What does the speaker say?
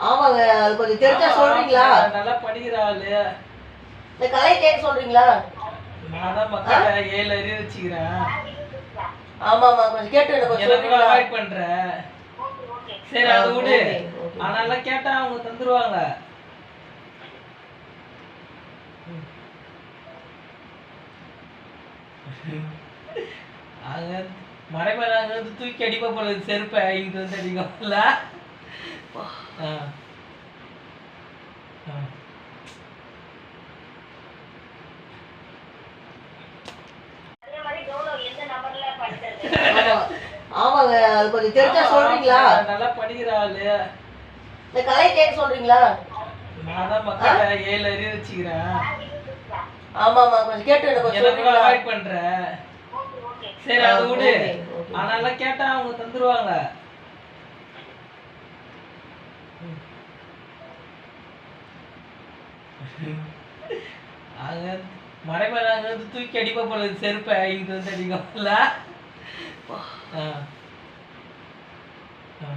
ஆமாங்க. அது கொஞ்சம் தெரிஞ்சா சொல்றீங்களா? நல்லா படிக்கிற ஆளு. இந்த கலை கேட்க சொல்றீங்களா? நான் தான் மக்கள்கிட்ட 7 அறிவு வச்சுக்கிறேன். ஆமாமா. கொஞ்சம் கேட்டு எனக்கு கொஞ்சம் என்ன கூட சொல்றீங்களா? அவாய்ட் பண்ற. சரி ஆ, அது விடு. Okay, okay. ஆனாலும் கேட்டா அவங்க தந்துருவாங்க. அங்க மறைமேல அங்க வந்து தூக்கி அடிப்பா போல இருக்கு செருப்ப இங்க வந்து அடிக்கும்ல. ஆ. ஆ. ஆமா. ஆமாங்க. அது கொஞ்சம் தெரிஞ்சா சொல்றீங்களா? நல்லா படிக்கிற ஆளு. இந்த கலை கேட்க சொல்றீங்களா? நான் தான் மக்கள்கிட்ட 7 அறிவு வச்சுக்கிறேன். ஆமாமா. கொஞ்சம் கேட்டு எனக்கு கொஞ்சம் என்ன கூட சொல்றீங்களா? அவாய்ட் பண்ற. சரி அது விடு. Okay, okay. ஆனாலும் கேட்டா அவங்க தந்துருவாங்க. அங்க மறைமேல அங்க வந்து தூக்கி அடிப்பா போல இருக்கு செருப்ப இங்க வந்து அடிக்கும்ல. ஆ. ஆ.